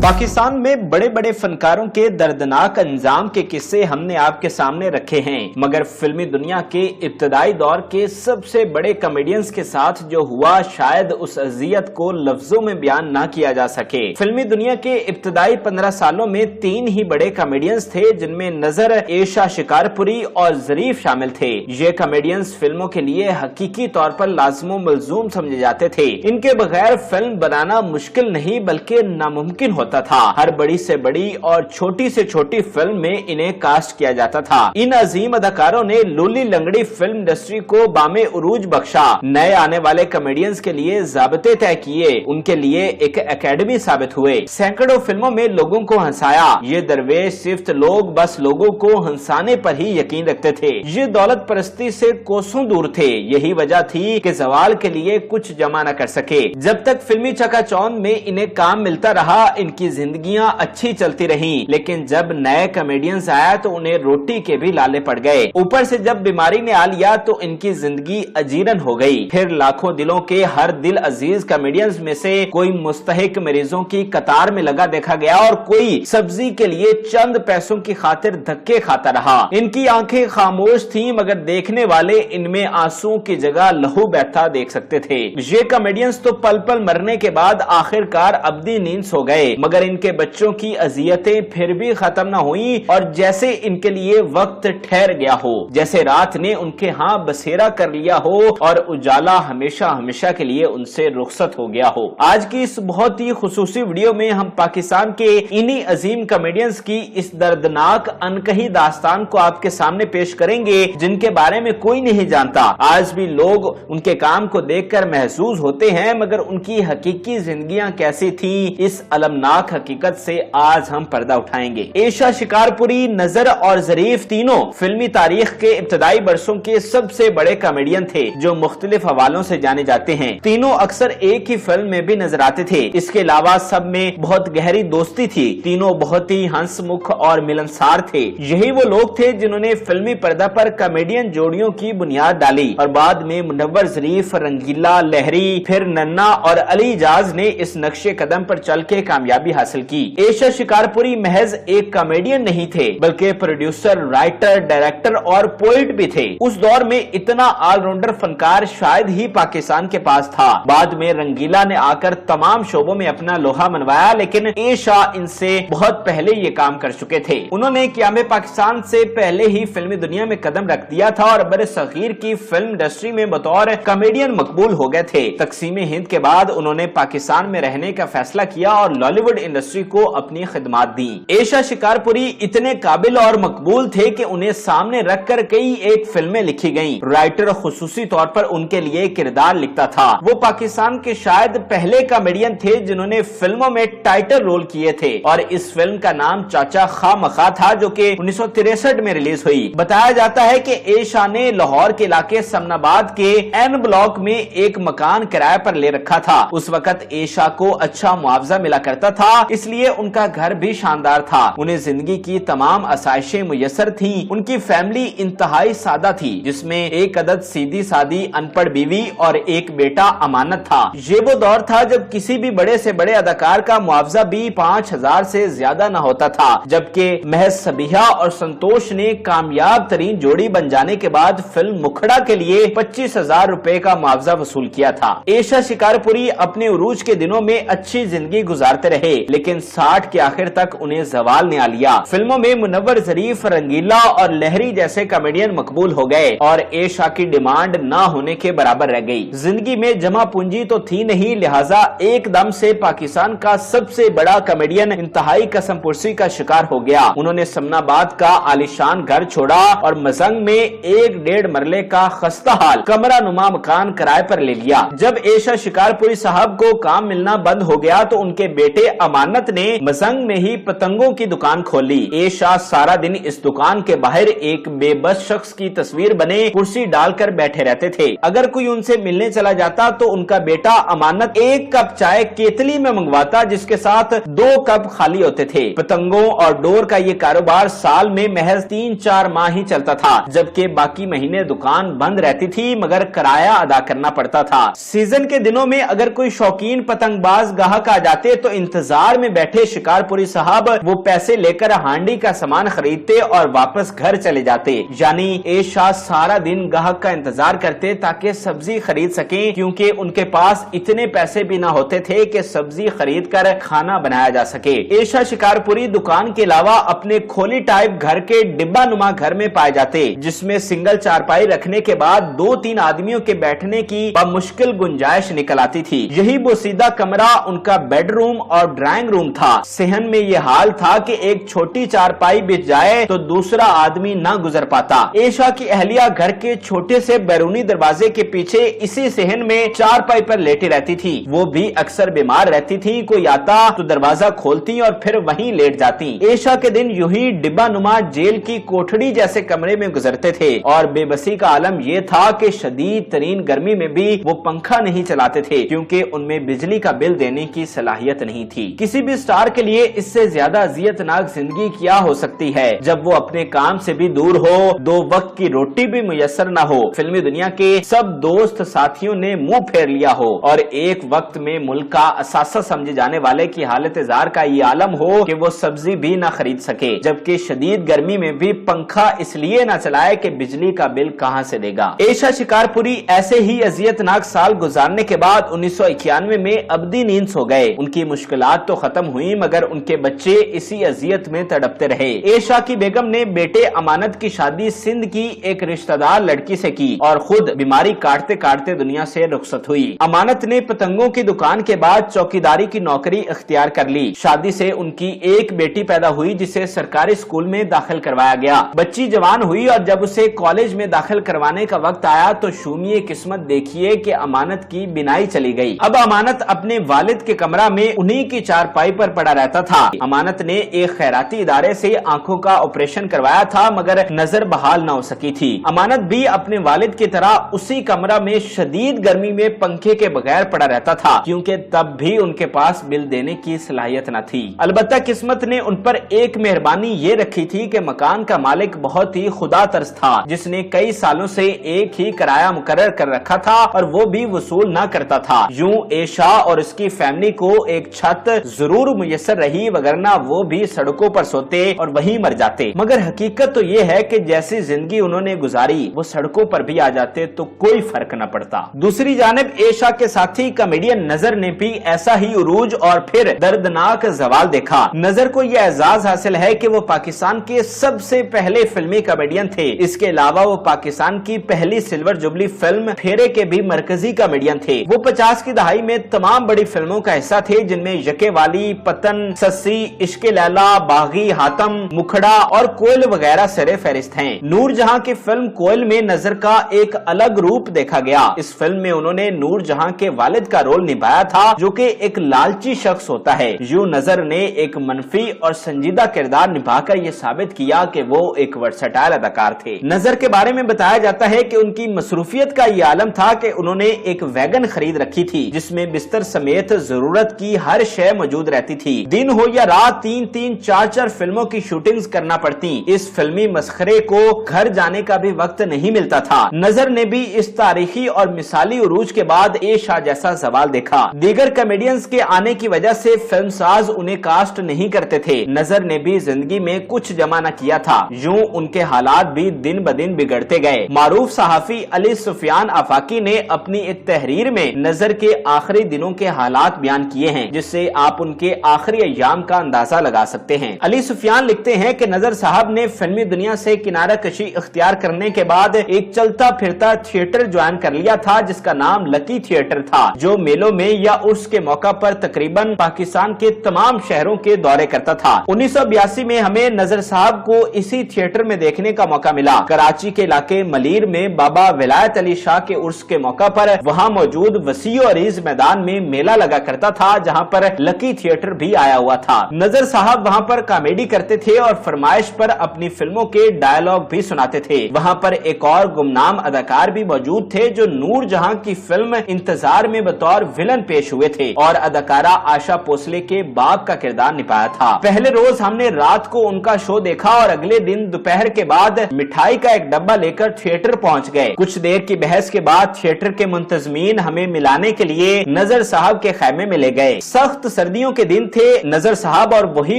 पाकिस्तान में बड़े बड़े फनकारों के दर्दनाक अंजाम के किस्से हमने आपके सामने रखे हैं, मगर फिल्मी दुनिया के इब्तदाई दौर के सबसे बड़े कॉमेडियंस के साथ जो हुआ शायद उस अजियत को लफ्जों में बयान ना किया जा सके। फिल्मी दुनिया के इब्तदाई 15 सालों में 3 ही बड़े कॉमेडियंस थे, जिनमें नजर, एशा शिकारपुरी और ज़रीफ शामिल थे। ये कॉमेडियंस फिल्मों के लिए हकीकी तौर पर लाज़िम व मलज़ूम समझे जाते थे। इनके बगैर फिल्म बनाना मुश्किल नहीं बल्कि नामुमकिन होता था। हर बड़ी से बड़ी और छोटी से छोटी फिल्म में इन्हें कास्ट किया जाता था। इन अजीम अदाकारों ने लूली लंगड़ी फिल्म इंडस्ट्री को बामे उरूज बख्शा। नए आने वाले कॉमेडियंस के लिए ज़ाबते तय किए, उनके लिए एक एकेडमी साबित हुए। सैकड़ों फिल्मों में लोगों को हंसाया। ये दरवेश सिफ्त लोग बस लोगों को हंसाने पर ही यकीन रखते थे। ये दौलत परस्ती से कोसों दूर थे। यही वजह थी कि ज़वाल के लिए कुछ जमा न कर सके। जब तक फिल्मी चकाचौंध में इन्हें काम मिलता रहा, इनकी जिंदगियां अच्छी चलती रहीं, लेकिन जब नए कॉमेडियंस आया तो उन्हें रोटी के भी लाले पड़ गए। ऊपर से जब बीमारी ने आ लिया तो इनकी जिंदगी अजीरन हो गई। फिर लाखों दिलों के हर दिल अजीज कॉमेडियंस में से कोई मुस्तहिक मरीजों की कतार में लगा देखा गया और कोई सब्जी के लिए चंद पैसों की खातिर धक्के खाता रहा। इनकी आंखें खामोश थीं, मगर देखने वाले इनमें आंसुओं की जगह लहू बहता देख सकते थे। ये कॉमेडियंस तो पल पल मरने के बाद आखिरकार अब्दी नींद सो गए, मगर इनके बच्चों की अजियतें फिर भी खत्म न हुई और जैसे इनके लिए वक्त ठहर गया हो, जैसे रात ने उनके यहाँ बसेरा कर लिया हो और उजाला हमेशा हमेशा के लिए उनसे रुखसत हो गया हो। आज की इस बहुत ही खुसूसी वीडियो में हम पाकिस्तान के इन्हीं अजीम कॉमेडियंस की इस दर्दनाक अनकही दास्तान को आपके सामने पेश करेंगे, जिनके बारे में कोई नहीं जानता। आज भी लोग उनके काम को देखकर महसूस होते हैं, मगर उनकी हकीकी जिंदगियां कैसी थी, इस अलमनाक हकीकत से आज हम पर्दा उठाएंगे। एशा शिकारपुरी, नजर और ज़रीफ तीनों फिल्मी तारीख के इब्तदाई बरसों के सबसे बड़े कॉमेडियन थे, जो मुख्तलिफ हवालों से जाने जाते हैं। तीनों अक्सर एक ही फिल्म में भी नजर आते थे। इसके अलावा सब में बहुत गहरी दोस्ती थी। तीनों बहुत ही हंसमुख और मिलनसार थे। यही वो लोग थे जिन्होंने फिल्मी पर्दा पर कॉमेडियन जोड़ियों की बुनियाद डाली और बाद में मुनव्वर ज़रीफ, रंगीला, लहरी, फिर नन्ना और अली इजाज ने इस नक्शे कदम पर चल के कामयाबी हासिल की। एशा शिकारपुरी महज एक कॉमेडियन नहीं थे, बल्कि प्रोड्यूसर, राइटर, डायरेक्टर और पोइट भी थे। उस दौर में इतना ऑलराउंडर फनकार शायद ही पाकिस्तान के पास था। बाद में रंगीला ने आकर तमाम शोबों में अपना लोहा मनवाया, लेकिन एशा इनसे बहुत पहले ये काम कर चुके थे। उन्होंने क़याम पाकिस्तान से पहले ही फिल्मी दुनिया में कदम रख दिया था और बड़े सगीर की फिल्म इंडस्ट्री में बतौर कॉमेडियन मकबूल हो गए थे। तकसीम हिंद के बाद उन्होंने पाकिस्तान में रहने का फैसला किया और लॉलीवुड इंडस्ट्री को अपनी खिदमत दी। एशा शिकारपुरी इतने काबिल और मकबूल थे कि उन्हें सामने रखकर कई एक फिल्में लिखी गईं। राइटर खुसूसी तौर पर उनके लिए किरदार लिखता था। वो पाकिस्तान के शायद पहले कॉमेडियन थे जिन्होंने फिल्मों में टाइटल रोल किए थे और इस फिल्म का नाम चाचा खामखा था, जो कि 1963 में रिलीज हुई। बताया जाता है कि एशा ने लाहौर के इलाके समनाबाद के एन ब्लॉक में एक मकान किराए पर ले रखा था। उस वक्त एशा को अच्छा मुआवजा मिला करता था, इसलिए उनका घर भी शानदार था। उन्हें जिंदगी की तमाम आसाइशें मुयस्सर थीं। उनकी फैमिली इंतहाई सादा थी, जिसमें एक अदद सीधी सादी अनपढ़ बीवी और एक बेटा अमानत था। ये वो दौर था जब किसी भी बड़े से बड़े अदाकार का मुआवजा भी 5000 से ज्यादा न होता था, जबकि महज सबिहा और संतोष ने कामयाब तरीन जोड़ी बन जाने के बाद फिल्म मुखड़ा के लिए 25,000 रुपए का मुआवजा वसूल किया था। एशा शिकारपुरी अपने उरूज के दिनों में अच्छी जिंदगी गुजारते रहे, लेकिन 60 के आखिर तक उन्हें ज़वाल ने आ लिया। फिल्मों में मुनव्वर ज़रीफ, रंगीला और लहरी जैसे कॉमेडियन मकबूल हो गए और एशा की डिमांड ना होने के बराबर रह गई। जिंदगी में जमा पूंजी तो थी नहीं, लिहाजा एकदम से पाकिस्तान का सबसे बड़ा कॉमेडियन इंतहाई कसमपुर्सी का शिकार हो गया। उन्होंने समनाबाद का आलिशान घर छोड़ा और मजंग में 1-1.5 मरले का खस्ता हाल कमरा नुमा मकान किराए पर ले लिया। जब एशा शिकारपुरी साहब को काम मिलना बंद हो गया तो उनके बेटे अमानत ने मजंग में ही पतंगों की दुकान खोली। एशा सारा दिन इस दुकान के बाहर एक बेबस शख्स की तस्वीर बने कुर्सी डालकर बैठे रहते थे। अगर कोई उनसे मिलने चला जाता तो उनका बेटा अमानत 1 कप चाय केतली में मंगवाता, जिसके साथ 2 कप खाली होते थे। पतंगों और डोर का ये कारोबार साल में महज 3-4 माह ही चलता था, जबकि बाकी महीने दुकान बंद रहती थी, मगर किराया अदा करना पड़ता था। सीजन के दिनों में अगर कोई शौकीन पतंगबाज गाहक आ जाते तो इंतजार इंतजार में बैठे शिकारपुरी साहब वो पैसे लेकर हांडी का सामान खरीदते और वापस घर चले जाते। यानी एशा सारा दिन ग्राहक का इंतजार करते ताकि सब्जी खरीद सकें, क्योंकि उनके पास इतने पैसे भी ना होते थे कि सब्जी खरीद कर खाना बनाया जा सके। एशा शिकारपुरी दुकान के अलावा अपने खोली टाइप घर के डिब्बा नुमा घर में पाए जाते, जिसमें सिंगल चारपाई रखने के बाद 2-3 आदमियों के बैठने की मुश्किल गुंजाइश निकल आती थी। यही बोसीदा कमरा उनका बेडरूम और ड्राइंग रूम था। सेहन में यह हाल था कि एक छोटी चारपाई बिछ जाए तो दूसरा आदमी ना गुजर पाता। एशा की अहलिया घर के छोटे से बैरूनी दरवाजे के पीछे इसी सेहन में चारपाई पर लेटी रहती थी। वो भी अक्सर बीमार रहती थी, कोई आता तो दरवाजा खोलती और फिर वहीं लेट जाती। एशा के दिन यूं ही डिब्बा नुमा जेल की कोठड़ी जैसे कमरे में गुजरते थे और बेबसी का आलम यह था कि शदीद तरीन गर्मी में भी वो पंखा नहीं चलाते थे, क्योंकि उनमें बिजली का बिल देने की सलाहियत नहीं थी। किसी भी स्टार के लिए इससे ज्यादा अजियतनाक जिंदगी क्या हो सकती है जब वो अपने काम से भी दूर हो, 2 वक्त की रोटी भी मुयस्सर न हो, फिल्मी दुनिया के सब दोस्त साथियों ने मुंह फेर लिया हो और एक वक्त में मुल्क का असासा समझे जाने वाले की हालत जार का ये आलम हो कि वो सब्जी भी न खरीद सके, जबकि शदीद गर्मी में भी पंखा इसलिए न चलाए कि बिजली का बिल कहां से देगा। एशा शिकारपुरी ऐसे ही अजियतनाक साल गुजारने के बाद 1991 में अबदी नींद सो गए। उनकी मुश्किलात तो खत्म हुई, मगर उनके बच्चे इसी अजियत में तड़पते रहे। एशा की बेगम ने बेटे अमानत की शादी सिंध की एक रिश्तेदार लड़की से की और खुद बीमारी काटते काटते दुनिया से रुखसत हुई। अमानत ने पतंगों की दुकान के बाद चौकीदारी की नौकरी इख्तियार कर ली। शादी से उनकी एक बेटी पैदा हुई जिसे सरकारी स्कूल में दाखिल करवाया गया। बच्ची जवान हुई और जब उसे कॉलेज में दाखिल करवाने का वक्त आया तो शूमिए किस्मत देखिए कि अमानत की बिनाई चली गई। अब अमानत अपने वालिद के कमरा में उन्हीं की चारपाई पर पड़ा रहता था। अमानत ने एक खैराती इदारे से आंखों का ऑपरेशन करवाया था, मगर नजर बहाल न हो सकी थी। अमानत भी अपने वालिद की तरह उसी कमरा में शदीद गर्मी में पंखे के बगैर पड़ा रहता था, क्योंकि तब भी उनके पास बिल देने की सलाहियत न थी। अलबत्ता किस्मत ने उन पर एक मेहरबानी ये रखी थी कि मकान का मालिक बहुत ही खुदा तरस था, जिसने कई सालों से एक ही किराया मुकर्रर कर रखा था और वो भी वसूल न करता था। यूं एशा और उसकी फैमिली को एक छत जरूर मुयस्सर रही, वगरना वो भी सड़कों पर सोते और वहीं मर जाते। मगर हकीकत तो ये है कि जैसी जिंदगी उन्होंने गुजारी वो सड़कों पर भी आ जाते तो कोई फर्क न पड़ता। दूसरी जानिब एशा के साथी कॉमेडियन नजर ने भी ऐसा ही उरूज और फिर दर्दनाक जवाल देखा। नजर को यह एजाज हासिल है कि वो पाकिस्तान के सबसे पहले फिल्मी कॉमेडियन थे। इसके अलावा वो पाकिस्तान की पहली सिल्वर जुबली फिल्म फेरे के भी मरकजी कॉमेडियन थे। वो 50 की दहाई में तमाम बड़ी फिल्मों का हिस्सा थे, जिनमें यके वाली, पतन, सस्सी, इश्के लैला, बागी, हातम, मुखड़ा और कोयल वगैरह सरे फहरिस्त हैं। नूरजहां की फिल्म कोयल में नजर का एक अलग रूप देखा गया। इस फिल्म में उन्होंने नूरजहां के वालिद का रोल निभाया था, जो कि एक लालची शख्स होता है। यूं नजर ने एक मनफी और संजीदा किरदार निभाकर यह साबित किया कि वो एक वर्सटाइल अदाकार थे। नजर के बारे में बताया जाता है कि उनकी मसरूफियत का यह आलम था कि उन्होंने एक वैगन खरीद रखी थी, जिसमें बिस्तर समेत जरूरत की हर शय मौजूद रहती थी। दिन हो या रात 3-3, 4-4 फिल्मों की शूटिंग्स करना पड़ती। इस फिल्मी मस्खरे को घर जाने का भी वक्त नहीं मिलता था। नजर ने भी इस तारीखी और मिसाली उरूज के बाद एशा जैसा सवाल देखा। दीगर कॉमेडियंस के आने की वजह से फिल्मसाज उन्हें कास्ट नहीं करते थे। नजर ने भी जिंदगी में कुछ जमा न किया था। यूं उनके हालात भी दिन ब दिन बिगड़ते गए। मारूफ सहाफी अली सुफियान आफाकी ने अपनी एक तहरीर में नजर के आखिरी दिनों के हालात बयान किए हैं, जिससे आप उनके आखिरी अय्याम का अंदाजा लगा सकते हैं। अली सुफियान लिखते हैं कि नजर साहब ने फिल्मी दुनिया से किनारा कशी इख्तियार करने के बाद एक चलता फिरता थिएटर ज्वाइन कर लिया था, जिसका नाम लकी थिएटर था, जो मेलों में या उर्स के मौका पर तकरीबन पाकिस्तान के तमाम शहरों के दौरे करता था। 1982 में हमें नजर साहब को इसी थिएटर में देखने का मौका मिला। कराची के इलाके मलीर में बाबा विलायत अली शाह के उर्स के मौका पर वहां मौजूद वसी और अरीज मैदान में मेला लगा करता था, जहां पर लकी थिएटर भी आया हुआ था। नजर साहब वहां पर कॉमेडी करते थे और फरमाइश पर अपनी फिल्मों के डायलॉग भी सुनाते थे। वहां पर एक और गुमनाम अदाकार भी मौजूद थे, जो नूरजहां की फिल्म इंतजार में बतौर विलन पेश हुए थे और अदाकारा आशा भोसले के बाप का किरदार निभाया था। पहले रोज हमने रात को उनका शो देखा और अगले दिन दोपहर के बाद मिठाई का एक डब्बा लेकर थिएटर पहुंच गए। कुछ देर की बहस के बाद थिएटर के मुंतजमीन हमें मिलाने के लिए नजर साहब के खैमे में ले गए। सख्त सर्दियों के दिन थे। नजर साहब और वही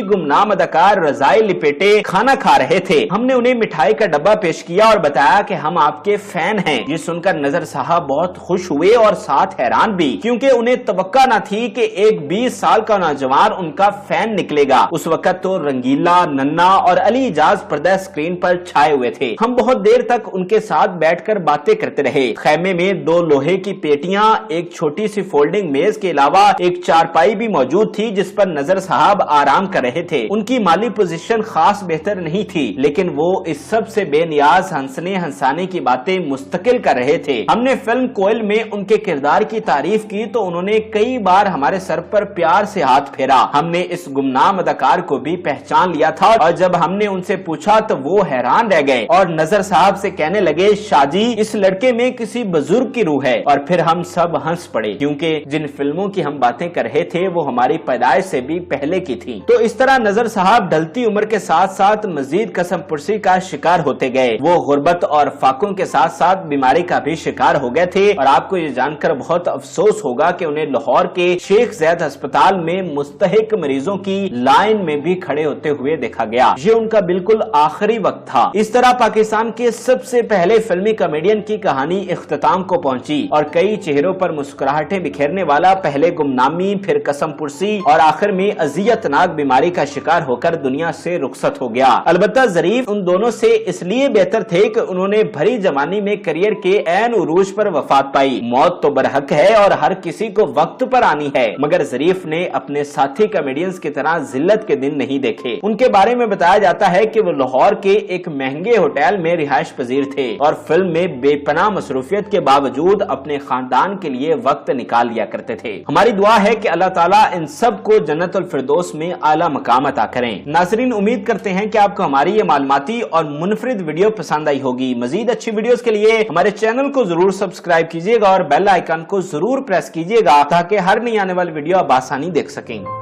गुमनाम अदाकार रजाई लिपेटे खाना खा रहे थे। हमने उन्हें मिठाई का डब्बा पेश किया और बताया कि हम आपके फैन हैं। ये सुनकर नजर साहब बहुत खुश हुए और साथ हैरान भी, क्योंकि उन्हें तवक्का न थी कि एक 20 साल का नौजवान उनका फैन निकलेगा। उस वक्त तो रंगीला, नन्ना और अली इजाज पर्दा स्क्रीन पर छाए हुए थे। हम बहुत देर तक उनके साथ बैठकर बातें करते रहे। खैमे में 2 लोहे की पेटियां, एक छोटी सी फोल्डिंग मेज के अलावा एक चारपाई भी मौजूद थी जिस पर नजर साहब आराम कर रहे थे। उनकी माली पोजीशन खास बेहतर नहीं थी, लेकिन वो इस सब से बेनियाज हंसने हंसाने की बातें मुस्तकिल कर रहे थे। हमने फिल्म कोयल में उनके किरदार की तारीफ की तो उन्होंने कई बार हमारे सर पर प्यार से हाथ फेरा। हमने इस गुमनाम अदाकार को भी पहचान लिया था और जब हमने उनसे पूछा तो वो हैरान रह गए और नजर साहब से कहने लगे, शाहजी इस लड़के में किसी बुजुर्ग की रूह है। और फिर हम सब हंस पड़े, क्योंकि जिन फिल्मों की हम बातें कर रहे थे वो हमारी पैदाइश से भी पहले की थी। तो इस तरह नजर साहब ढलती उम्र के साथ साथ मजीद कसम पुरसी का शिकार होते गए। वो गुर्बत और फाकों के साथ साथ बीमारी का भी शिकार हो गए थे और आपको ये जानकर बहुत अफसोस होगा कि उन्हें लाहौर के शेख ज़ैद अस्पताल में मुस्तहिक मरीजों की लाइन में भी खड़े होते हुए देखा गया। ये उनका बिल्कुल आखिरी वक्त था। इस तरह पाकिस्तान के सबसे पहले फिल्मी कॉमेडियन की कहानी इख्तिताम को पहुंची और कई चेहरों पर मुस्कुराहटें बिखेरने वाला पहले गुमनामी, फिर कसम पुरसी और आखिर में अजियतनाक बीमारी का शिकार होकर दुनिया से रुखसत हो गया। अलबत्ता ज़रीफ उन दोनों से इसलिए बेहतर थे कि उन्होंने भरी जवानी में करियर के ऐन उरूज पर वफात पाई। मौत तो बरहक है और हर किसी को वक्त पर आनी है, मगर ज़रीफ ने अपने साथी कॉमेडियंस की तरह जिल्लत के दिन नहीं देखे। उनके बारे में बताया जाता है कि वो लाहौर के एक महंगे होटल में रिहाइश पजीर थे और फिल्म में बेपनाह मसरूफियत के बावजूद अपने खानदान के लिए वक्त निकाल लिया करते थे। हमारी दुआ है कि अल्लाह ताला इन सब को जन्नतुल फिरदौस में आला मकाम अता करें। नाज़रीन, उम्मीद करते हैं कि आपको हमारी ये मालूमाती और मुनफरिद वीडियो पसंद आई होगी। मजीद अच्छी वीडियोस के लिए हमारे चैनल को जरूर सब्सक्राइब कीजिएगा और बेल आइकन को जरूर प्रेस कीजिएगा ताकि हर नई आने वाली वीडियो आप आसानी देख सकें।